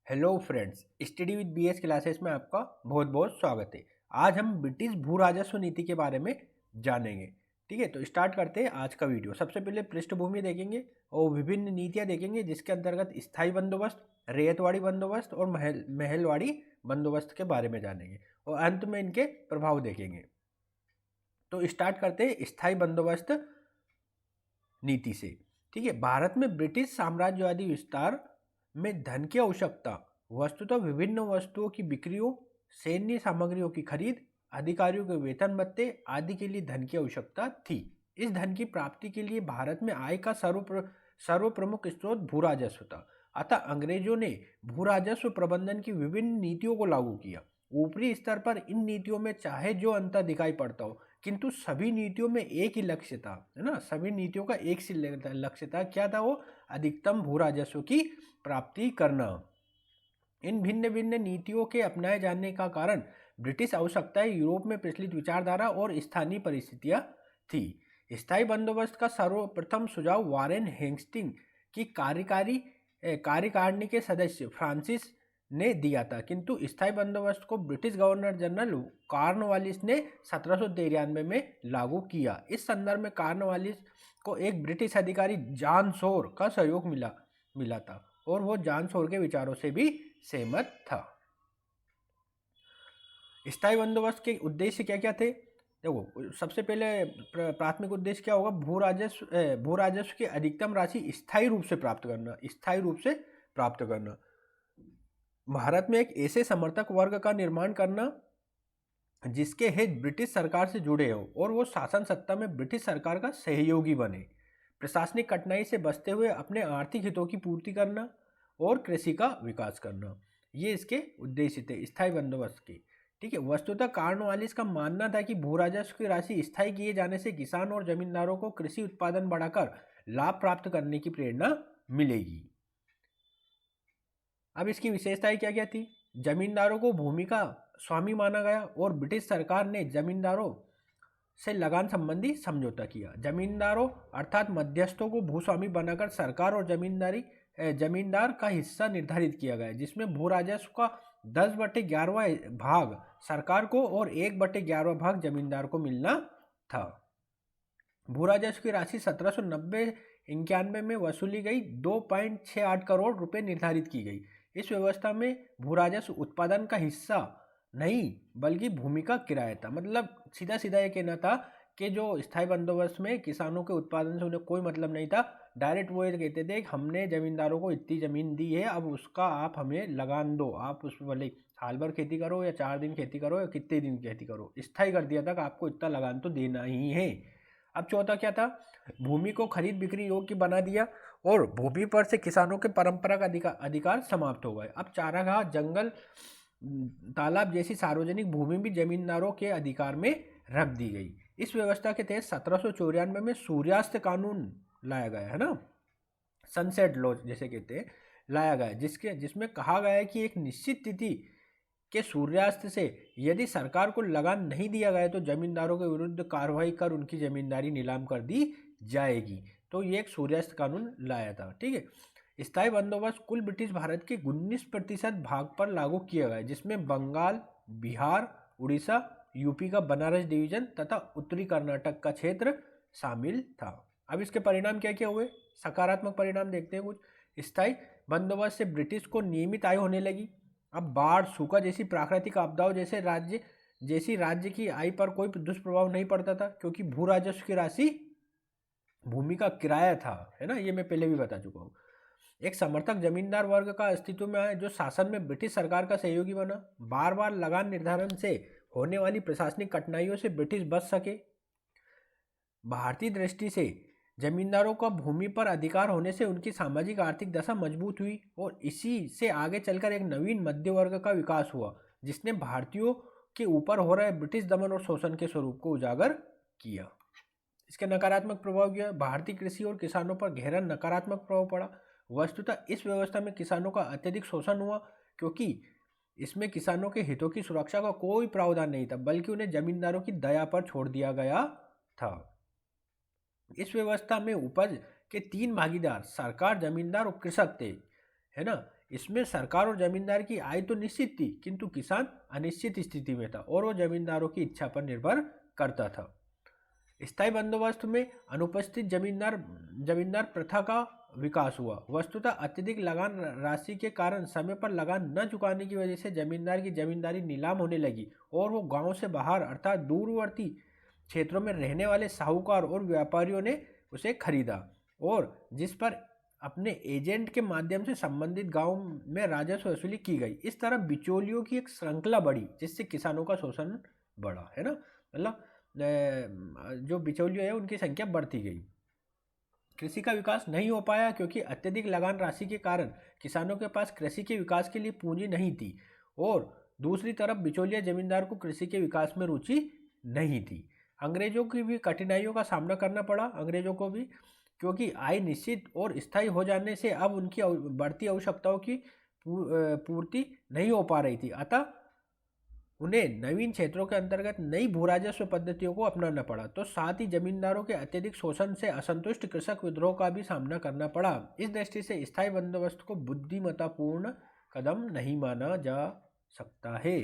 Hello friends, study with BS classes में आपका बहुत बहुत स्वागत है। आज हम ब्रिटिश भू राजस्व नीति के बारे में जानेंगे। ठीक है, तो स्टार्ट करते हैं आज का वीडियो। सबसे पहले पृष्ठभूमि देखेंगे और विभिन्न नीतियां देखेंगे, जिसके अंतर्गत स्थायी बंदोबस्त, रैयतवाड़ी बंदोबस्त और महलवाड़ी बंदोबस्त के बारे में जानेंगे और अंत में इनके प्रभाव देखेंगे। तो स्टार्ट करते हैं स्थायी बंदोबस्त नीति से। ठीक है, भारत में ब्रिटिश साम्राज्यवादी विस्तार में धन की आवश्यकता वस्तुतः विभिन्न वस्तुओं की बिक्रियों, सैन्य सामग्रियों की खरीद, अधिकारियों के वेतन भत्ते आदि के लिए धन की आवश्यकता थी। इस धन की प्राप्ति के लिए भारत में आय का सर्वप्रमुख स्रोत भू राजस्व था। अतः अंग्रेजों ने भू राजस्व प्रबंधन की विभिन्न नीतियों को लागू किया। ऊपरी स्तर पर इन नीतियों में चाहे जो अंतर दिखाई पड़ता हो, किंतु सभी नीतियों में एक ही लक्ष्य था, है ना। सभी नीतियों का एक से लक्ष्य था। क्या था वो? अधिकतम भू राजस्व की प्राप्ति करना। इन भिन्न भिन्न नीतियों के अपनाए जाने का कारण ब्रिटिश आवश्यकताएं, यूरोप में प्रचलित विचारधारा और स्थानीय परिस्थितियां थी। स्थायी बंदोबस्त का सर्वप्रथम सुझाव वारेन हेस्टिंग की कार्यकारिणी के सदस्य फ्रांसिस ने दिया था, किंतु स्थायी बंदोबस्त को ब्रिटिश गवर्नर जनरल कॉर्नवालिस ने 1793 में लागू किया। इस संदर्भ में कॉर्नवालिस को एक ब्रिटिश अधिकारी जॉन शोर का सहयोग मिला था और वो जॉन शोर के विचारों से भी सहमत था। स्थायी बंदोबस्त के उद्देश्य क्या क्या थे? देखो, सबसे पहले प्राथमिक उद्देश्य क्या होगा? भू राजस्व की अधिकतम राशि स्थायी रूप से प्राप्त करना। भारत में एक ऐसे समर्थक वर्ग का निर्माण करना जिसके हित ब्रिटिश सरकार से जुड़े हो और वो शासन सत्ता में ब्रिटिश सरकार का सहयोगी बने। प्रशासनिक कठिनाई से बचते हुए अपने आर्थिक हितों की पूर्ति करना और कृषि का विकास करना, ये इसके उद्देश्य थे स्थायी बंदोबस्त के। ठीक है, वस्तुतः कॉर्नवालिस का मानना था कि भू राजस्व की राशि स्थायी किए जाने से किसान और जमींदारों को कृषि उत्पादन बढ़ाकर लाभ प्राप्त करने की प्रेरणा मिलेगी। अब इसकी विशेषताएं क्या क्या थी? जमींदारों को भूमि का स्वामी माना गया और ब्रिटिश सरकार ने जमींदारों से लगान संबंधी समझौता किया। जमींदारों अर्थात मध्यस्थों को भूस्वामी बनाकर सरकार और जमींदार का हिस्सा निर्धारित किया गया, जिसमें भू राजस्व का 10/11वां भाग सरकार को और 1/11वां भाग जमींदार को मिलना था। भू राजस्व की राशि 1790-91 में वसूली गई 2.68 करोड़ रुपए निर्धारित की गई। इस व्यवस्था में भू राजस्व उत्पादन का हिस्सा नहीं बल्कि भूमि का किराया था। मतलब सीधा सीधा ये कहना था कि जो स्थायी बंदोबस्त में किसानों के उत्पादन से उन्हें कोई मतलब नहीं था। डायरेक्ट वो ये कहते थे, हमने जमींदारों को इतनी ज़मीन दी है, अब उसका आप हमें लगान दो। आप उसमें भले साल भर खेती करो या 4 दिन खेती करो या कितने दिन खेती करो, स्थायी कर दिया था कि आपको इतना लगान तो देना ही है। अब चौथा क्या था? भूमि को खरीद बिक्री योग्य बना दिया और भूमि पर से किसानों के परंपरागत अधिकार समाप्त हो गए। अब चारागाह, जंगल, तालाब जैसी सार्वजनिक भूमि भी जमींदारों के अधिकार में रख दी गई। इस व्यवस्था के तहत 1794 में सूर्यास्त कानून लाया गया, है ना, सनसेट लॉ जैसे कहते हैं, लाया गया, जिसमें कहा गया है कि एक निश्चित तिथि के सूर्यास्त से यदि सरकार को लगान नहीं दिया गया तो जमींदारों के विरुद्ध कार्रवाई कर उनकी जमींदारी नीलाम कर दी जाएगी। तो ये एक सूर्यास्त कानून लाया था। ठीक है, स्थायी बंदोबस्त कुल ब्रिटिश भारत के 19% भाग पर लागू किया गया, जिसमें बंगाल, बिहार, उड़ीसा, यूपी का बनारस डिवीजन तथा उत्तरी कर्नाटक का क्षेत्र शामिल था। अब इसके परिणाम क्या क्या हुए? सकारात्मक परिणाम देखते हैं कुछ। स्थायी बंदोबस्त से ब्रिटिश को नियमित आय होने लगी। अब बाढ़, सूखा जैसी प्राकृतिक आपदाओं जैसी राज्य की आय पर कोई दुष्प्रभाव नहीं पड़ता था, क्योंकि भू राजस्व की राशि भूमि का किराया था, है ना, ये मैं पहले भी बता चुका हूँ। एक समर्थक जमींदार वर्ग का अस्तित्व में आया, जो शासन में ब्रिटिश सरकार का सहयोगी बना। बार बार लगान निर्धारण से होने वाली प्रशासनिक कठिनाइयों से ब्रिटिश बच सके। भारतीय दृष्टि से जमींदारों का भूमि पर अधिकार होने से उनकी सामाजिक आर्थिक दशा मजबूत हुई और इसी से आगे चलकर एक नवीन मध्य वर्ग का विकास हुआ, जिसने भारतीयों के ऊपर हो रहे ब्रिटिश दमन और शोषण के स्वरूप को उजागर किया। इसके नकारात्मक प्रभाव क्या? भारतीय कृषि और किसानों पर गहरा नकारात्मक प्रभाव पड़ा। वस्तुतः इस व्यवस्था में किसानों का अत्यधिक शोषण हुआ, क्योंकि इसमें किसानों के हितों की सुरक्षा का कोई प्रावधान नहीं था, बल्कि उन्हें जमींदारों की दया पर छोड़ दिया गया था। इस व्यवस्था में उपज के 3 भागीदार सरकार, जमींदार और कृषक थे, है ना। इसमें सरकार और जमींदार की आय तो निश्चित थी, किंतु किसान अनिश्चित स्थिति में था और वो जमींदारों की इच्छा पर निर्भर करता था। स्थायी बंदोबस्त में अनुपस्थित जमींदार जमींदार प्रथा का विकास हुआ। वस्तुतः अत्यधिक लगान राशि के कारण समय पर लगान न चुकाने की वजह से जमींदार की जमींदारी नीलाम होने लगी और वो गांव से बाहर अर्थात दूरवर्ती क्षेत्रों में रहने वाले साहूकार और व्यापारियों ने उसे खरीदा और जिस पर अपने एजेंट के माध्यम से संबंधित गांव में राजस्व वसूली की गई। इस तरह बिचौलियों की एक श्रृंखला बढ़ी जिससे किसानों का शोषण बढ़ा, है ना। मतलब जो बिचौलिए हैं उनकी संख्या बढ़ती गई। कृषि का विकास नहीं हो पाया क्योंकि अत्यधिक लगान राशि के कारण किसानों के पास कृषि के विकास के लिए पूंजी नहीं थी और दूसरी तरफ बिचौलिया जमींदार को कृषि के विकास में रुचि नहीं थी। अंग्रेजों की भी कठिनाइयों का सामना करना पड़ा अंग्रेजों को भी, क्योंकि आय निश्चित और स्थायी हो जाने से अब उनकी बढ़ती आवश्यकताओं की पूर्ति नहीं हो पा रही थी। अतः उन्हें नवीन क्षेत्रों के अंतर्गत नई भूराजस्व पद्धतियों को अपनाना पड़ा। तो साथ ही जमींदारों के अत्यधिक शोषण से असंतुष्ट कृषक विद्रोह का भी सामना करना पड़ा। इस दृष्टि से स्थायी बंदोबस्त को बुद्धिमत्तापूर्ण कदम नहीं माना जा सकता है।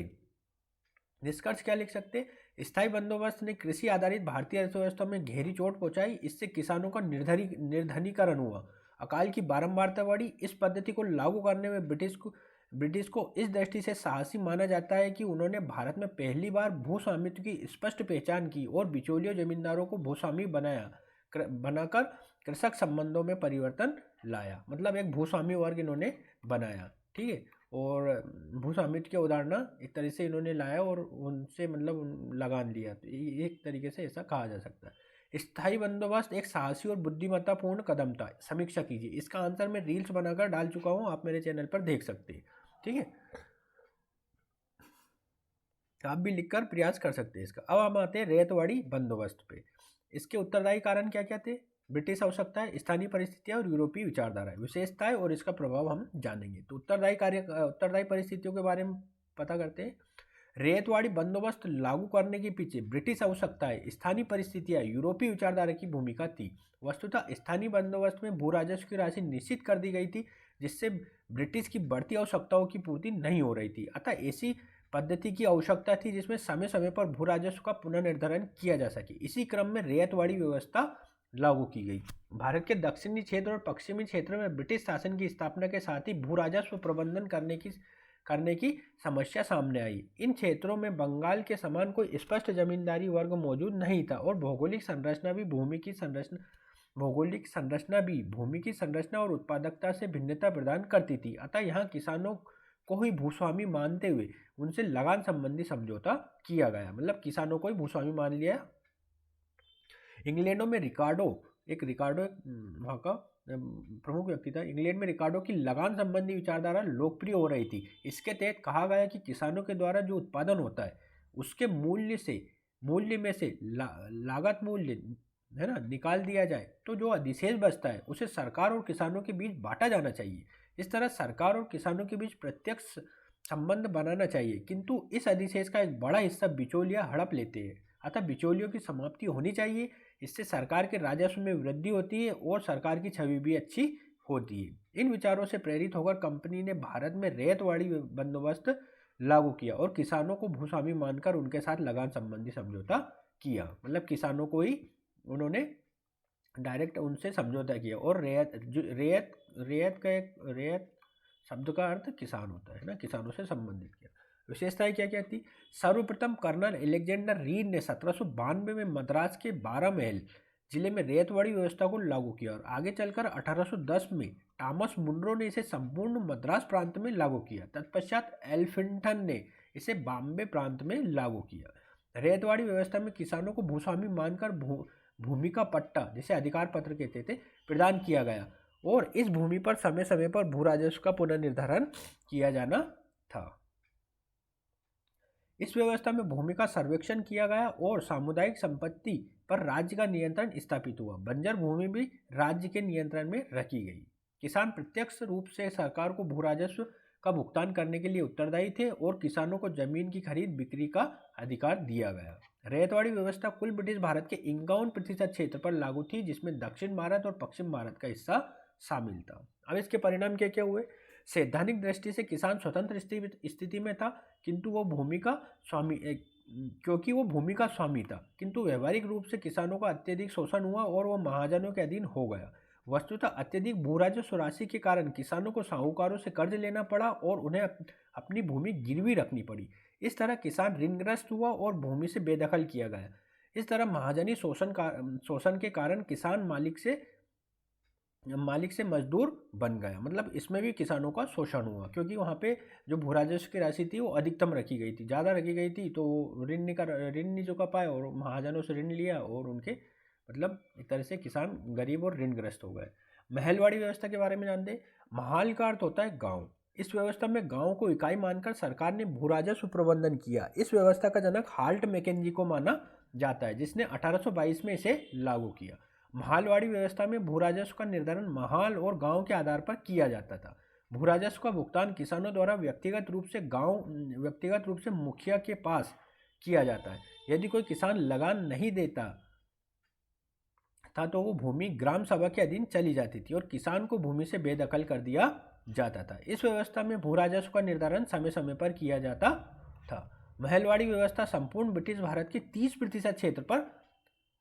निष्कर्ष क्या लिख सकते? स्थायी बंदोबस्त ने कृषि आधारित भारतीय अर्थव्यवस्था में गहरी चोट पहुंचाई। इससे किसानों का निर्धनीकरण हुआ, अकाल की बारंबारता बढ़ी। इस पद्धति को लागू करने में ब्रिटिश को इस दृष्टि से साहसी माना जाता है कि उन्होंने भारत में पहली बार भूस्वामित्व की स्पष्ट पहचान की और बिचौलियों जमींदारों को भूस्वामी बनाकर कृषक संबंधों में परिवर्तन लाया। मतलब एक भूस्वामी वर्ग इन्होंने बनाया, ठीक है। और भूस्वामित्व के उदाहरण एक तरह से इन्होंने लाया और उनसे मतलब लगान लिया। तो एक तरीके से ऐसा कहा जा सकता है। स्थायी बंदोबस्त एक साहसी और बुद्धिमत्तापूर्ण कदम था। समीक्षा कीजिए। इसका आंसर मैं रील्स बनाकर डाल चुका हूँ, आप मेरे चैनल पर देख सकते हैं, ठीक है। आप भी लिखकर प्रयास कर सकते हैं इसका। अब हम आते हैं रैयतवाड़ी बंदोबस्त पे। इसके उत्तरदायी कारण क्या क्या थे? ब्रिटिश आवश्यकताएं, स्थानीय परिस्थितियां और यूरोपीय विचारधारा, विशेषताएं और इसका प्रभाव हम जानेंगे। तो उत्तरदायी परिस्थितियों के बारे में पता करते हैं। रैयतवाड़ी बंदोबस्त लागू करने के पीछे ब्रिटिश आवश्यकताएं, स्थानीय परिस्थितियां, यूरोपीय विचारधारा की भूमिका थी। वस्तुतः स्थानीय बंदोबस्त में भू राजस्व की राशि निश्चित कर दी गई थी जिससे ब्रिटिश की बढ़ती आवश्यकताओं की पूर्ति नहीं हो रही थी। अतः ऐसी पद्धति की आवश्यकता थी जिसमें समय समय पर भू राजस्व का पुनर्निर्धारण किया जा सके। इसी क्रम में रैयतवाड़ी व्यवस्था लागू की गई। भारत के दक्षिणी क्षेत्र और पश्चिमी क्षेत्र में ब्रिटिश शासन की स्थापना के साथ ही भू राजस्व प्रबंधन करने की समस्या सामने आई। इन क्षेत्रों में बंगाल के समान कोई स्पष्ट जमींदारी वर्ग मौजूद नहीं था और भौगोलिक संरचना भी भूमि की संरचना और उत्पादकता से भिन्नता प्रदान करती थी। अतः यहाँ किसानों को ही भूस्वामी मानते हुए उनसे लगान संबंधी समझौता किया गया। मतलब किसानों को ही भूस्वामी मान लिया। इंग्लैंडों में रिकार्डो वहाँ का प्रमुख व्यक्ति था। इंग्लैंड में रिकार्डो की लगान संबंधी विचारधारा लोकप्रिय हो रही थी। इसके तहत कहा गया कि किसानों के द्वारा जो उत्पादन होता है उसके मूल्य में से लागत मूल्य, है ना, निकाल दिया जाए तो जो अधिशेष बचता है उसे सरकार और किसानों के बीच बांटा जाना चाहिए। इस तरह सरकार और किसानों के बीच प्रत्यक्ष संबंध बनाना चाहिए, किंतु इस अधिशेष का एक बड़ा हिस्सा बिचौलिया हड़प लेते हैं। अतः बिचौलियों की समाप्ति होनी चाहिए। इससे सरकार के राजस्व में वृद्धि होती है और सरकार की छवि भी अच्छी होती है। इन विचारों से प्रेरित होकर कंपनी ने भारत में रैयतवाड़ी बंदोबस्त लागू किया और किसानों को भूस्वामी मानकर उनके साथ लगान संबंधी समझौता किया। मतलब किसानों को ही उन्होंने डायरेक्ट उनसे समझौता किया। और रैयत शब्द का अर्थ किसान होता है ना, किसानों से संबंधित किया। विशेषताएं क्या क्या थी? सर्वप्रथम कर्नल अलेक्जेंडर रीड ने 1792 में मद्रास के 12 महल जिले में रैयतवाड़ी व्यवस्था को लागू किया और आगे चलकर 1810 में थॉमस मुनरो ने इसे संपूर्ण मद्रास प्रांत में लागू किया। तत्पश्चात एल्फिंटन ने इसे बॉम्बे प्रांत में लागू किया। रैयतवाड़ी व्यवस्था में किसानों को भूस्वामी मानकर भूमि का पट्टा, जिसे अधिकार पत्र कहते थे, प्रदान किया गया और इस भूमि पर समय समय पर भू राजस्व का पुनर्निर्धारण किया जाना था। इस व्यवस्था में भूमि का सर्वेक्षण किया गया और सामुदायिक संपत्ति पर राज्य का नियंत्रण स्थापित हुआ। बंजर भूमि भी राज्य के नियंत्रण में रखी गई। किसान प्रत्यक्ष रूप से सरकार को भू राजस्व का भुगतान करने के लिए उत्तरदायी थे और किसानों को जमीन की खरीद बिक्री का अधिकार दिया गया। रैयतवाड़ी व्यवस्था कुल ब्रिटिश भारत के 51% क्षेत्र पर लागू थी, जिसमें दक्षिण भारत और पश्चिम भारत का हिस्सा शामिल था। अब इसके परिणाम क्या क्या हुए? सैद्धांतिक दृष्टि से किसान स्वतंत्र स्थिति में था, किंतु वो भूमि का स्वामी क्योंकि वो भूमि का स्वामी था, किंतु व्यवहारिक रूप से किसानों का अत्यधिक शोषण हुआ और वो महाजनों के अधीन हो गया। वस्तुतः अत्यधिक भूराजस्व राशि के कारण किसानों को साहूकारों से कर्ज लेना पड़ा और उन्हें अपनी भूमि गिरवी रखनी पड़ी। इस तरह किसान ऋणग्रस्त हुआ और भूमि से बेदखल किया गया। इस तरह महाजनी शोषण के कारण किसान मालिक से मजदूर बन गया। मतलब इसमें भी किसानों का शोषण हुआ, क्योंकि वहाँ पे जो भू राजस्व की राशि थी वो अधिकतम रखी गई थी, ज़्यादा रखी गई थी, तो ऋण नहीं चुका पाए और महाजनों से ऋण लिया और उनके मतलब एक तरह से किसान गरीब और ऋणग्रस्त हो गए। महलवाड़ी व्यवस्था के बारे में जानते। महाल का अर्थ होता है गाँव। इस व्यवस्था में गाँव को इकाई मानकर सरकार ने भू राजस्व प्रबंधन किया। इस व्यवस्था का जनक हाल्ट मैकेंजी को माना जाता है, जिसने 1822 में इसे लागू किया। महालवाड़ी व्यवस्था में भू राजस्व का निर्धारण महाल और गांव के आधार पर किया जाता था। भू राजस्व का भुगतान किसानों द्वारा व्यक्तिगत रूप से मुखिया के पास किया जाता है। यदि कोई किसान लगान नहीं देता था तो वो भूमि ग्राम सभा के अधीन चली जाती थी और किसान को भूमि से बेदखल कर दिया जाता था। इस व्यवस्था में भू राजस्व का निर्धारण समय समय पर किया जाता था। महलवाड़ी व्यवस्था संपूर्ण ब्रिटिश भारत के 30% क्षेत्र पर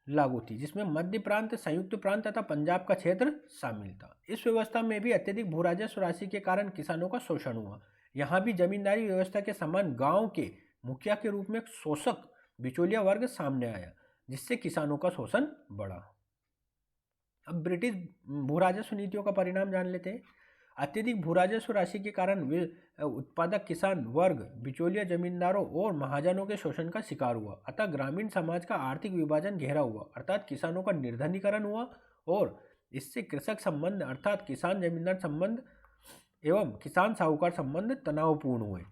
लागू थी, जिसमें मध्य प्रांत, संयुक्त प्रांत तथा पंजाब का क्षेत्र शामिल था। इस व्यवस्था में भी अत्यधिक भू राजस्व राशि के कारण किसानों का शोषण हुआ। यहाँ भी जमींदारी व्यवस्था के समान गांव के मुखिया के रूप में एक शोषक बिचौलिया वर्ग सामने आया, जिससे किसानों का शोषण बढ़ा। अब ब्रिटिश भू राजस्व नीतियों का परिणाम जान लेते हैं। अत्यधिक भू राजस्व राशि के कारण उत्पादक किसान वर्ग बिचौलिया जमींदारों और महाजनों के शोषण का शिकार हुआ। अतः ग्रामीण समाज का आर्थिक विभाजन गहरा हुआ, अर्थात किसानों का निर्धनीकरण हुआ और इससे कृषक संबंध अर्थात किसान जमींदार संबंध एवं किसान साहूकार संबंध तनावपूर्ण हुए।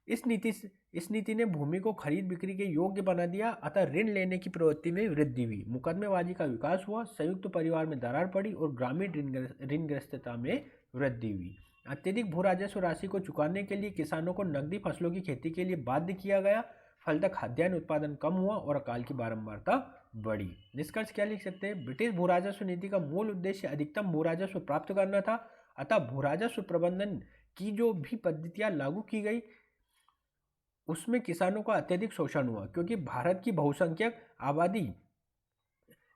इस नीति ने भूमि को खरीद बिक्री के योग्य बना दिया, अतः ऋण लेने की प्रवृत्ति में वृद्धि हुई, मुकदमेबाजी का विकास हुआ, संयुक्त परिवार में दरार पड़ी और ग्रामीण ऋणग्रस्तता में वृद्धि हुई। अत्यधिक भू राजस्व राशि को चुकाने के लिए किसानों को नकदी फसलों की खेती के लिए बाध्य किया गया। फलतः खाद्यान्न उत्पादन कम हुआ और अकाल की बारंबारता बढ़ी। निष्कर्ष क्या लिख सकते हैं? ब्रिटिश भू राजस्व नीति का मूल उद्देश्य अधिकतम भू राजस्व प्राप्त करना था, अतः भू राजस्व प्रबंधन की जो भी पद्धतियां लागू की गई उसमें किसानों का अत्यधिक शोषण हुआ, क्योंकि भारत की बहुसंख्यक आबादी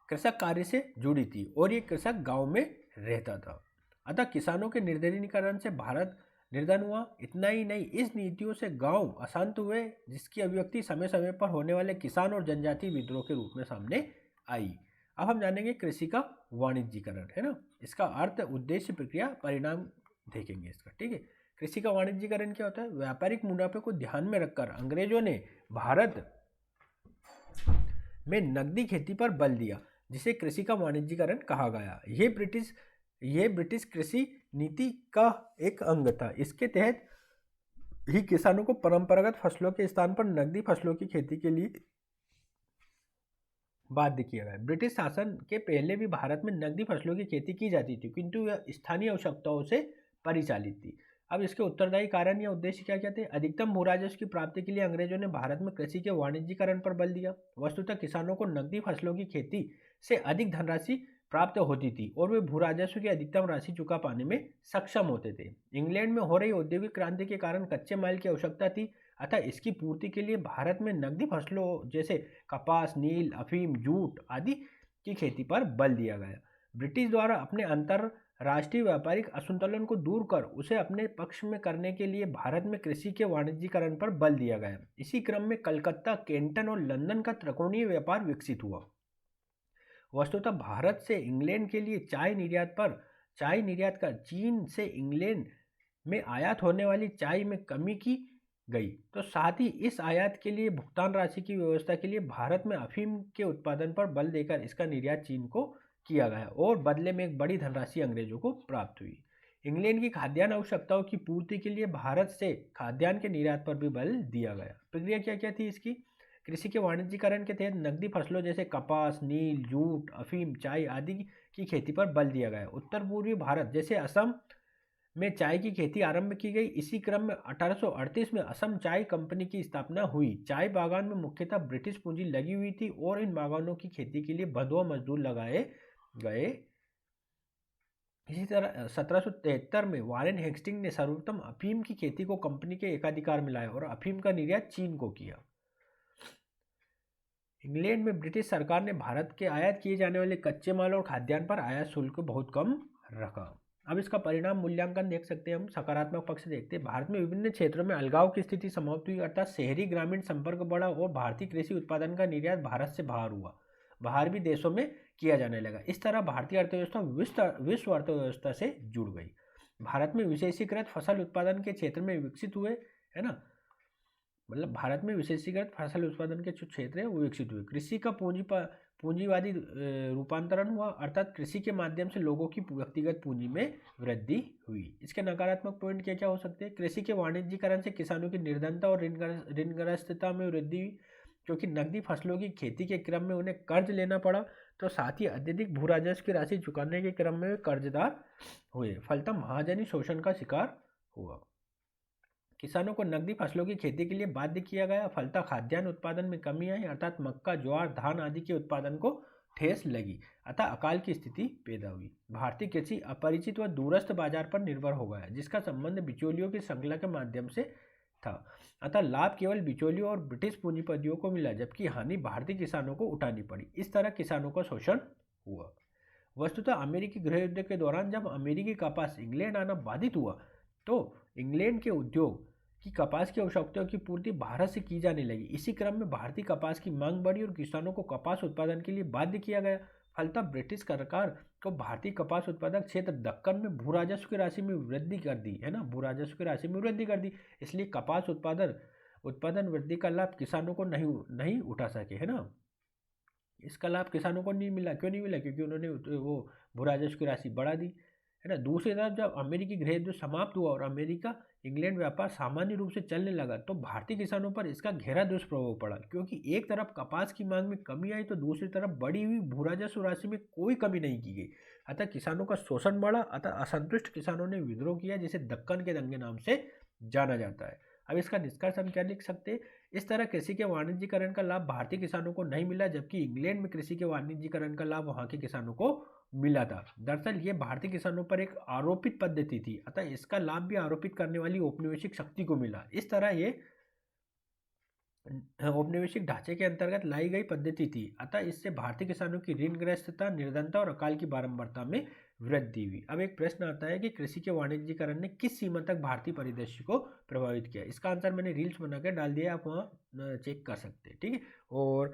कृषक कार्य से जुड़ी थी और ये कृषक गांव में रहता था। अतः किसानों के निर्धनीकरण से भारत निर्धन हुआ। इतना ही नहीं, इस नीतियों से गांव अशांत हुए, जिसकी अभिव्यक्ति समय समय पर होने वाले किसान और जनजाति विद्रोह के रूप में सामने आई। अब हम जानेंगे कृषि का वाणिज्यीकरण, है ना। इसका अर्थ, उद्देश्य, प्रक्रिया, परिणाम देखेंगे इसका, ठीक है। कृषि का वाणिज्यीकरण क्या होता है? व्यापारिक मुनाफे को ध्यान में रखकर अंग्रेजों ने भारत में नकदी खेती पर बल दिया, जिसे कृषि का वाणिज्यीकरण कहा गया। यह ब्रिटिश कृषि नीति का एक अंग था। इसके तहत ही किसानों को परंपरागत फसलों के स्थान पर नकदी फसलों की खेती के लिए बाध्य किया गया। ब्रिटिश शासन के पहले भी भारत में नकदी फसलों की खेती की जाती थी, किंतु यह स्थानीय आवश्यकताओं से परिचालित थी। अब इसके उत्तरदायी कारण या उद्देश्य क्या क्या थे? अधिकतम भू राजस्व की प्राप्ति के लिए अंग्रेजों ने भारत में कृषि के वाणिज्यीकरण पर बल दिया। वस्तुतः किसानों को नकदी फसलों की खेती से अधिक धनराशि प्राप्त होती थी और वे भू राजस्व की अधिकतम राशि चुका पाने में सक्षम होते थे। इंग्लैंड में हो रही औद्योगिक क्रांति के कारण कच्चे माल की आवश्यकता थी, अतः इसकी पूर्ति के लिए भारत में नकदी फसलों जैसे कपास, नील, अफीम, जूट आदि की खेती पर बल दिया गया। ब्रिटिश द्वारा अपने अंतरराष्ट्रीय व्यापारिक असंतुलन को दूर कर उसे अपने पक्ष में करने के लिए भारत में कृषि के वाणिज्यीकरण पर बल दिया गया। इसी क्रम में कलकत्ता, कैंटन और लंदन का त्रिकोणीय व्यापार विकसित हुआ। वस्तुतः भारत से इंग्लैंड के लिए चाय निर्यात कर चीन से इंग्लैंड में आयात होने वाली चाय में कमी की गई। तो साथ ही इस आयात के लिए भुगतान राशि की व्यवस्था के लिए भारत में अफीम के उत्पादन पर बल देकर इसका निर्यात चीन को किया गया और बदले में एक बड़ी धनराशि अंग्रेजों को प्राप्त हुई। इंग्लैंड की खाद्यान्न आवश्यकताओं की पूर्ति के लिए भारत से खाद्यान्न के निर्यात पर भी बल दिया गया। प्रक्रिया क्या क्या थी इसकी? कृषि के वाणिज्यीकरण के तहत नकदी फसलों जैसे कपास, नील, जूट, अफीम, चाय आदि की खेती पर बल दिया गया। उत्तर पूर्वी भारत जैसे असम में चाय की खेती आरंभ की गई। इसी क्रम में 1838 में असम चाय कंपनी की स्थापना हुई। चाय बागान में मुख्यतः ब्रिटिश पूंजी लगी हुई थी और इन बागानों की खेती के लिए बंधुआ मजदूर लगाए गए। इसी तरह 1773 में वारेन हेस्टिंग ने सर्वोत्तम अफीम की खेती को कंपनी के एकाधिकार में लाया और अफीम का निर्यात चीन को किया। इंग्लैंड में ब्रिटिश सरकार ने भारत के आयात किए जाने वाले कच्चे माल और खाद्यान्न पर आयात शुल्क को बहुत कम रखा। अब इसका परिणाम मूल्यांकन देख सकते हैं हम। सकारात्मक पक्ष से देखते हैं, भारत में विभिन्न क्षेत्रों में अलगाव की स्थिति समाप्त हुई, अर्थात शहरी ग्रामीण संपर्क बढ़ा और भारतीय कृषि उत्पादन का निर्यात भारत से बाहर हुआ, बाहर भी देशों में किया जाने लगा। इस तरह भारतीय अर्थव्यवस्था विश्व अर्थव्यवस्था से जुड़ गई। भारत में विशेषीकृत फसल उत्पादन के क्षेत्र में विकसित हुए, है ना, मतलब भारत में विशेषीकृत फसल उत्पादन के जो क्षेत्र है वो विकसित हुए। कृषि का पूंजीवादी रूपांतरण हुआ, अर्थात कृषि के माध्यम से लोगों की व्यक्तिगत पूंजी में वृद्धि हुई। इसके नकारात्मक पॉइंट क्या क्या हो सकते हैं? कृषि के वाणिज्यीकरण से किसानों की निर्धनता और ऋणग्रस्तता में वृद्धि हुई, क्योंकि नकदी फसलों की खेती के क्रम में उन्हें कर्ज लेना पड़ा, तो साथ ही अत्यधिक भू राजस्व की राशि चुकाने के क्रम में वे कर्जदार हुए। फलतः महाजनी शोषण का शिकार हुआ। किसानों को नकदी फसलों की खेती के लिए बाध्य किया गया, फलतः खाद्यान्न उत्पादन में कमी आई, अर्थात मक्का, ज्वार, धान आदि के उत्पादन को ठेस लगी, अतः अकाल की स्थिति पैदा हुई। भारतीय कृषि अपरिचित व दूरस्थ बाजार पर निर्भर हो गया, जिसका संबंध बिचौलियों की श्रृंखला के माध्यम से था, अतः लाभ केवल बिचौलियों और ब्रिटिश पूंजीपतियों को मिला, जबकि हानि भारतीय किसानों को उठानी पड़ी। इस तरह किसानों का शोषण हुआ। वस्तुतः अमेरिकी गृह युद्ध के दौरान जब अमेरिकी कपास इंग्लैंड आना बाधित हुआ, तो इंग्लैंड के उद्योग की कपास की आवश्यकताओं की पूर्ति भारत से की जाने लगी। इसी क्रम में भारतीय कपास की मांग बढ़ी और किसानों को कपास उत्पादन के लिए बाध्य किया गया। फलतः ब्रिटिश सरकार को भारतीय कपास उत्पादक क्षेत्र दक्कन में भू राजस्व की राशि में वृद्धि कर दी, है ना, भू राजस्व की राशि में वृद्धि कर दी। इसलिए कपास उत्पादन वृद्धि का लाभ किसानों को नहीं उठा सके, है ना। इसका लाभ किसानों को नहीं मिला। क्यों नहीं मिला? क्योंकि उन्होंने वो भू राजस्व की राशि बढ़ा दी, है ना। दूसरी तरफ जब अमेरिकी गृह युद्ध समाप्त हुआ और अमेरिका इंग्लैंड व्यापार सामान्य रूप से चलने लगा, तो भारतीय किसानों पर इसका गहरा दुष्प्रभाव पड़ा, क्योंकि एक तरफ कपास की मांग में कमी आई तो दूसरी तरफ बढ़ी हुई भू राजस्व राशि में कोई कमी नहीं की गई, अतः किसानों का शोषण बढ़ा। अतः असंतुष्ट किसानों ने विद्रोह किया, जिसे दक्कन के दंगे नाम से जाना जाता है। अब इसका निष्कर्ष हम क्या लिख सकते हैं? इस तरह कृषि के वाणिज्यीकरण का लाभ भारतीय किसानों को नहीं मिला, जबकि इंग्लैंड में कृषि के वाणिज्यीकरण का लाभ वहां के किसानों को मिला था। दरअसल ये भारतीय किसानों पर एक आरोपित पद्धति थी, अतः इसका लाभ भी आरोपित करने वाली औपनिवेशिक शक्ति को मिला। इस तरह ये औपनिवेशिक ढांचे के अंतर्गत लाई गई पद्धति थी, अतः इससे भारतीय किसानों की ऋणग्रस्तता, निर्धनता और अकाल की बारंबारता में वृद्धि हुई। अब एक प्रश्न आता है कि कृषि के वाणिज्यीकरण ने किस सीमा तक भारतीय परिदृश्य को प्रभावित किया? इसका आंसर मैंने रील्स बना के डाल दिया, आप वहाँ चेक कर सकते हैं, ठीक है। और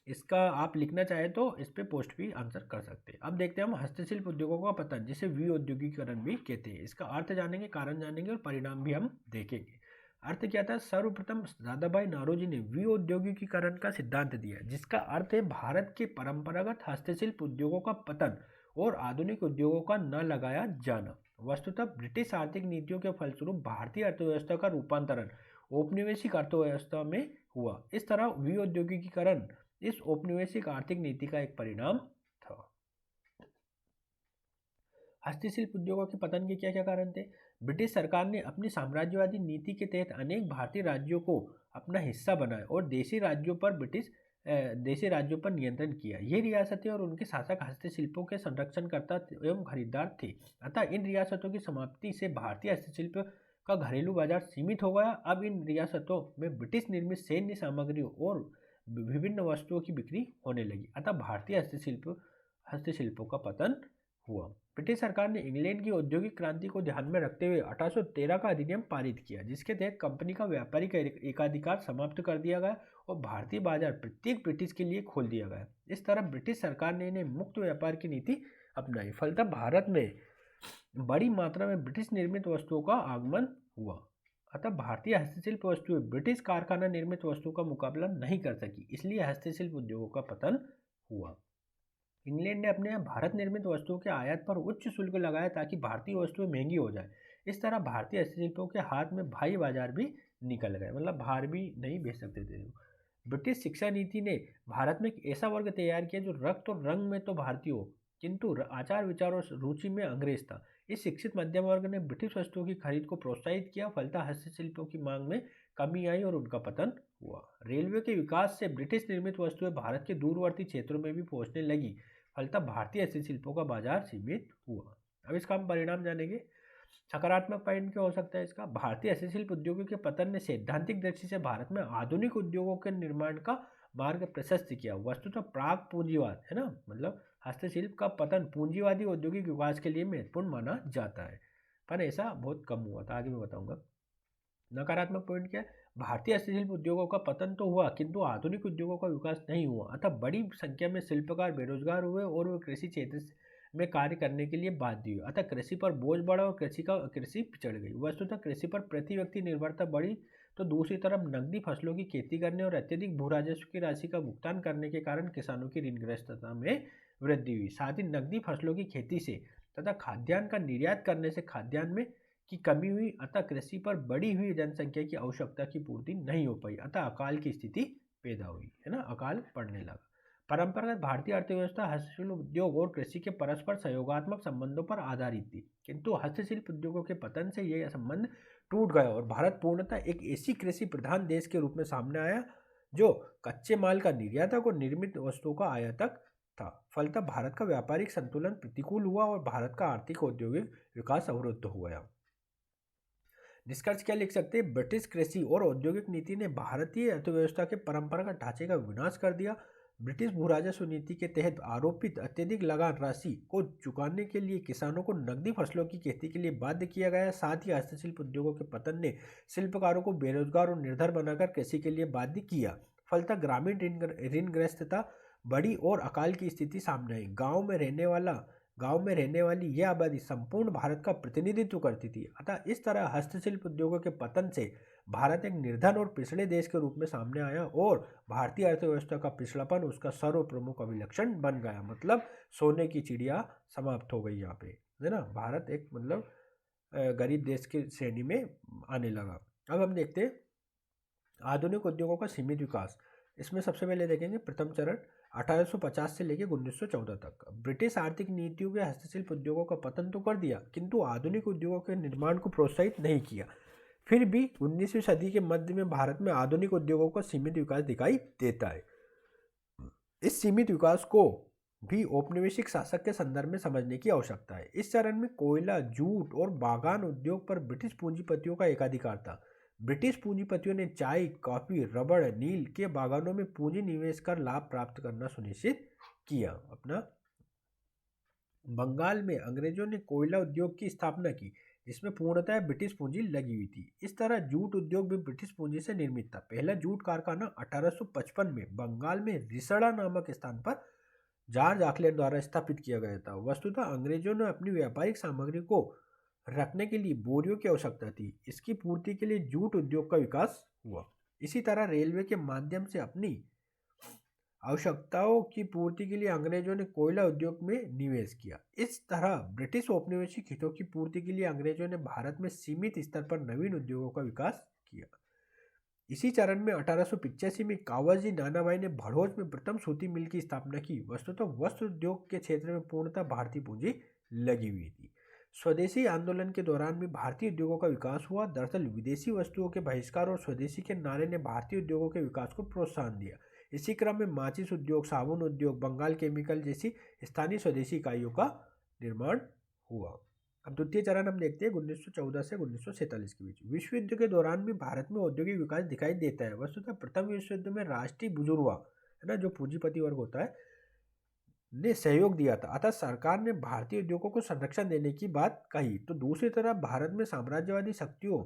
इसका आप लिखना चाहे तो इस पर पोस्ट भी आंसर कर सकते हैं। अब देखते हैं हम हस्तशिल्प उद्योगों का पतन, जिसे विऔद्योगिकीकरण भी कहते हैं। इसका अर्थ जानेंगे, कारण जानेंगे और परिणाम भी हम देखेंगे। अर्थ क्या था? सर्वप्रथम दादाभाई नारोजी ने विऔद्योगिकीकरण का सिद्धांत दिया, जिसका अर्थ है भारत के परंपरागत हस्तशिल्प उद्योगों का पतन और आधुनिक उद्योगों का न लगाया जाना। वस्तुतः ब्रिटिश आर्थिक नीतियों के फलस्वरूप भारतीय अर्थव्यवस्था का रूपांतरण औपनिवेशिक अर्थव्यवस्था में हुआ। इस तरह विऔद्योगिकीकरण इस औपनिवेशिक आर्थिक नीति का एक परिणाम था। हस्तशिल्प उद्योगों के पतन के क्या क्या कारण थे? ब्रिटिश सरकार ने अपनी साम्राज्यवादी नीति के तहत अनेक भारतीय राज्यों को अपना हिस्सा बनाया और देशी राज्यों पर नियंत्रण किया। ये रियासतें और उनके शासक हस्तशिल्पों के संरक्षणकर्ता एवं खरीदार थे। अतः इन रियासतों की समाप्ति से भारतीय हस्तशिल्प का घरेलू बाजार सीमित हो गया। अब इन रियासतों में ब्रिटिश निर्मित सैन्य सामग्रियों और विभिन्न वस्तुओं की बिक्री होने लगी, अतः भारतीय हस्तशिल्पों का पतन हुआ। ब्रिटिश सरकार ने इंग्लैंड की औद्योगिक क्रांति को ध्यान में रखते हुए 1813 का अधिनियम पारित किया, जिसके तहत कंपनी का व्यापारिक एकाधिकार समाप्त कर दिया गया और भारतीय बाजार प्रत्येक ब्रिटिश के लिए खोल दिया गया। इस तरह ब्रिटिश सरकार ने इन्हें मुक्त व्यापार की नीति अपनाई। फलतः भारत में बड़ी मात्रा में ब्रिटिश निर्मित वस्तुओं का आगमन हुआ, अतः भारतीय हस्तशिल्प वस्तुएं ब्रिटिश कारखाना निर्मित वस्तुओं का मुकाबला नहीं कर सकी, इसलिए हस्तशिल्प उद्योगों का पतन हुआ। इंग्लैंड ने अपने यहाँ भारत निर्मित वस्तुओं के आयात पर उच्च शुल्क लगाया ताकि भारतीय वस्तुएं महंगी हो जाए। इस तरह भारतीय हस्तशिल्पों के हाथ में बाह्य बाजार भी निकल गए, मतलब बाहर भी नहीं भेज सकते थे। ब्रिटिश शिक्षा नीति ने भारत में एक ऐसा वर्ग तैयार किया जो रक्त और रंग में तो भारतीय हो, किंतु आचार विचार और रुचि में अंग्रेज था। इस शिक्षित मध्यम वर्ग ने ब्रिटिश वस्तुओं की खरीद को प्रोत्साहित किया, फलतः हस्तशिल्पों की मांग में कमी आई और उनका पतन हुआ। रेलवे के विकास से ब्रिटिश निर्मित वस्तुएं भारत के दूरवर्ती क्षेत्रों में भी पहुंचने लगी, फलतः भारतीय हस्तशिल्पों का बाजार सीमित हुआ। अब इसका हम परिणाम जानेंगे। सकारात्मक पॉइंट क्या हो सकता है इसका? भारतीय हस्तशिल्प उद्योगों के पतन ने सैद्धांतिक दृष्टि से भारत में आधुनिक उद्योगों के निर्माण का मार्ग प्रशस्त किया। वस्तुतः प्राग पूंजीवाद है ना, मतलब हस्तशिल्प का पतन पूंजीवादी औद्योगिक विकास के लिए महत्वपूर्ण माना जाता है, पर ऐसा बहुत कम हुआ था। आगे मैं बताऊंगा। नकारात्मक पॉइंट क्या है? भारतीय हस्तशिल्प उद्योगों का पतन तो हुआ, किंतु आधुनिक उद्योगों का विकास नहीं हुआ। अतः बड़ी संख्या में शिल्पकार बेरोजगार हुए और वे कृषि क्षेत्र में कार्य करने के लिए बाध्य हुए। अतः कृषि पर बोझ बढ़ा और कृषि पिछड़ गई। वस्तुतः कृषि पर प्रति व्यक्ति निर्भरता बढ़ी, तो दूसरी तरफ नकदी फसलों की खेती करने और अत्यधिक भू राजस्व की राशि का भुगतान करने के कारण किसानों की ऋणग्रस्तता में वृद्धि हुई। साथ ही नकदी फसलों की खेती से तथा खाद्यान्न का निर्यात करने से खाद्यान्न में की कमी हुई। अतः कृषि पर बढ़ी हुई जनसंख्या की आवश्यकता की पूर्ति नहीं हो पाई। अतः अकाल की स्थिति पैदा हुई, है ना, अकाल पड़ने लगा। परंपरागत भारतीय अर्थव्यवस्था हस्तशिल्प उद्योग और कृषि के परस्पर सहयोगात्मक संबंधों पर आधारित थी, किंतु हस्तशिल्प उद्योगों के पतन से यह संबंध टूट गया और भारत पूर्णतः एक ऐसी कृषि प्रधान देश के रूप में सामने आया जो कच्चे माल का निर्यातक और निर्मित वस्तुओं का आयातक था। फलतः भारत का व्यापारिक संतुलन प्रतिकूल हुआ और भारत का आर्थिक औद्योगिक विकास अवरुद्ध हो गया। निष्कर्ष क्या लिख सकते हैं? ब्रिटिश कृषि और औद्योगिक नीति ने भारतीय अर्थव्यवस्था के परंपरागत ढांचे का विनाश कर दिया। ब्रिटिश भू राजस्व नीति के तहत आरोपित अत्यधिक लगान राशि को चुकाने के लिए किसानों को नकदी फसलों की खेती के लिए बाध्य किया गया। साथ ही हस्तशिल्प उद्योगों के पतन ने शिल्पकारों को बेरोजगार और निर्धर बनाकर कृषि के लिए बाध्य किया। फलतः ग्रामीण ऋणग्रस्तता बढ़ी और अकाल की स्थिति सामने आई। गांव में रहने वाली यह आबादी संपूर्ण भारत का प्रतिनिधित्व करती थी। अतः इस तरह हस्तशिल्प उद्योगों के पतन से भारत एक निर्धन और पिछड़े देश के रूप में सामने आया और भारतीय अर्थव्यवस्था का पिछड़ापन उसका सर्व प्रमुख अभिलक्षण बन गया। मतलब सोने की चिड़िया समाप्त हो गई यहाँ पे, है ना। भारत एक मतलब गरीब देश की श्रेणी में आने लगा। अब हम देखते हैं आधुनिक उद्योगों का सीमित विकास। इसमें सबसे पहले देखेंगे प्रथम चरण 1850 से लेकर 1914 तक। ब्रिटिश आर्थिक नीतियों के हस्तशिल्प उद्योगों का पतन तो कर दिया, किंतु आधुनिक उद्योगों के निर्माण को प्रोत्साहित नहीं किया। फिर भी 19वीं सदी के मध्य में भारत में आधुनिक उद्योगों का सीमित विकास दिखाई देता है। इस सीमित विकास को भी औपनिवेशिक शासक के संदर्भ में समझने की आवश्यकता है। इस चरण में कोयला, जूट और बागान उद्योग पर ब्रिटिश पूंजीपतियों का एकाधिकार था। ब्रिटिश पूंजीपतियों ने चाय, कॉफी, रबड़, नील के बागानों में पूंजी निवेश कर लाभ प्राप्त करना सुनिश्चित किया। अपना बंगाल में अंग्रेजों ने कोयला उद्योग की स्थापना की, जिसमें पूर्णतः ब्रिटिश पूंजी लगी हुई थी। इस तरह जूट उद्योग भी ब्रिटिश पूंजी से निर्मित था। पहला जूट कारखाना 1855 में बंगाल में रिसड़ा नामक स्थान पर जॉर्ज ऑकलैंड द्वारा स्थापित किया गया था। वस्तुतः अंग्रेजों ने अपनी व्यापारिक सामग्री को रखने के लिए बोरियों की आवश्यकता थी। इसकी पूर्ति के लिए जूट उद्योग का विकास हुआ। इसी तरह रेलवे के माध्यम से अपनी आवश्यकताओं की पूर्ति के लिए अंग्रेजों ने कोयला उद्योग में निवेश किया। इस तरह ब्रिटिश औपनिवेशिक हितों की पूर्ति के लिए अंग्रेजों ने भारत में सीमित स्तर पर नवीन उद्योगों का विकास किया। इसी चरण में 1885 में कावाजी नानाभाई ने भड़ोच में प्रथम सूती मिल की स्थापना की। वस्तुतः वस्त्र उद्योग के क्षेत्र में पूर्णतः भारतीय पूंजी लगी हुई थी। स्वदेशी आंदोलन के दौरान भी भारतीय उद्योगों का विकास हुआ। दरअसल विदेशी वस्तुओं के बहिष्कार और स्वदेशी के नारे ने भारतीय उद्योगों के विकास को प्रोत्साहन दिया। इसी क्रम में माचिस उद्योग, साबुन उद्योग, बंगाल केमिकल जैसी स्थानीय स्वदेशी इकाइयों का निर्माण हुआ। अब द्वितीय चरण हम देखते हैं 1914 से 1947 के बीच। विश्व युद्ध के दौरान भी भारत में औद्योगिक विकास दिखाई देता है। वस्तुतः प्रथम विश्व युद्ध में राष्ट्रीय बुजुर्ग, है ना, जो पूंजीपति वर्ग होता है, ने सहयोग दिया था। अतः सरकार ने भारतीय उद्योगों को संरक्षण देने की बात कही। तो दूसरी तरफ भारत में साम्राज्यवादी शक्तियों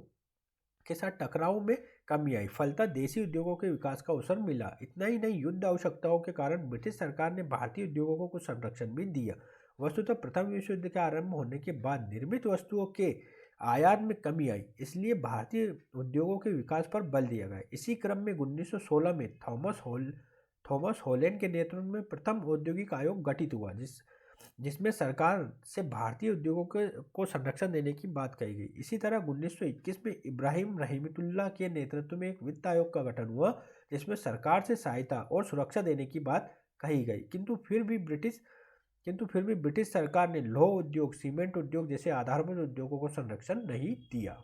के साथ टकराव में कमी आई। फलतः देशी उद्योगों के विकास का अवसर मिला। इतना ही नहीं, युद्ध आवश्यकताओं के कारण ब्रिटिश सरकार ने भारतीय उद्योगों को कुछ संरक्षण भी दिया। वस्तुतः प्रथम विश्व युद्ध के आरंभ होने के बाद निर्मित वस्तुओं के आयात में कमी आई, इसलिए भारतीय उद्योगों के विकास पर बल दिया गया। इसी क्रम में 1916 में थॉमस हॉलैंड के नेतृत्व में प्रथम औद्योगिक आयोग गठित हुआ, जिसमें सरकार से भारतीय उद्योगों को संरक्षण देने की बात कही गई। इसी तरह 1921 में इब्राहिम रहमतुल्लाह के नेतृत्व में एक वित्त आयोग का गठन हुआ, जिसमें सरकार से सहायता और सुरक्षा देने की बात कही गई। किंतु फिर भी ब्रिटिश सरकार ने लौह उद्योग, सीमेंट उद्योग जैसे आधारभूत उद्योगों को संरक्षण नहीं दिया।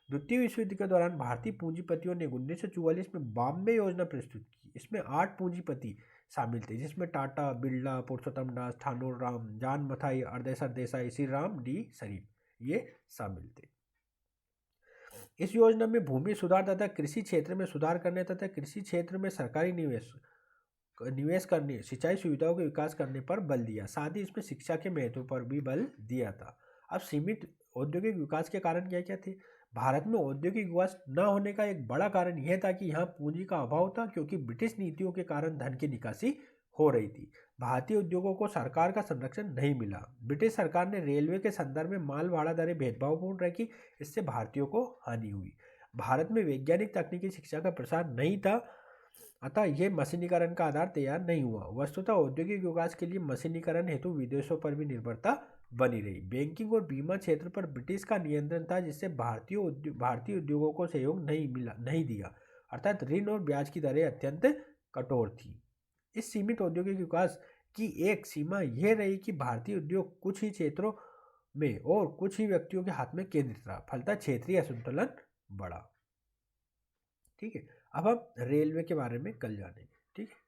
द्वितीय विश्व युद्ध के दौरान भारतीय पूंजीपतियों ने 1944 में बॉम्बे योजना प्रस्तुत की। इसमें 8 पूंजीपति शामिल थे, जिसमें टाटा, बिरला, पुरुषोत्तम दास, ठाकुर राम, जान मथाई, अरदेसर देसाई, श्री राम डी शरीफ ये शामिल थे। इस योजना में भूमि सुधार तथा कृषि क्षेत्र में सुधार करने तथा कृषि क्षेत्र में सरकारी निवेश करने, सिंचाई सुविधाओं के विकास करने पर बल दिया। साथ ही इसमें शिक्षा के महत्व पर भी बल दिया था। अब सीमित औद्योगिक विकास के कारण क्या क्या थे? भारत में औद्योगिक विकास न होने का एक बड़ा कारण यह था कि यहाँ पूंजी का अभाव था, क्योंकि ब्रिटिश नीतियों के कारण धन की निकासी हो रही थी। भारतीय उद्योगों को सरकार का संरक्षण नहीं मिला। ब्रिटिश सरकार ने रेलवे के संदर्भ में माल भाड़ा दरें भेदभावपूर्ण रखी, इससे भारतीयों को हानि हुई। भारत में वैज्ञानिक तकनीकी शिक्षा का प्रसार नहीं था, अतः यह मशीनीकरण का आधार तैयार नहीं हुआ। वस्तुतः औद्योगिक विकास के लिए मशीनीकरण हेतु विदेशों पर भी निर्भरता बनी रही। बैंकिंग और बीमा क्षेत्र पर ब्रिटिश का नियंत्रण था, जिससे भारतीय उद्योगों को सहयोग नहीं दिया, अर्थात ऋण और ब्याज की दरें अत्यंत कठोर थी। इस सीमित औद्योगिक विकास की एक सीमा यह रही कि भारतीय उद्योग कुछ ही क्षेत्रों में और कुछ ही व्यक्तियों के हाथ में केंद्रित रहा, फलतः क्षेत्रीय असंतुलन बढ़ा। ठीक है, अब हम रेलवे के बारे में कल जानेंगे। ठीक है।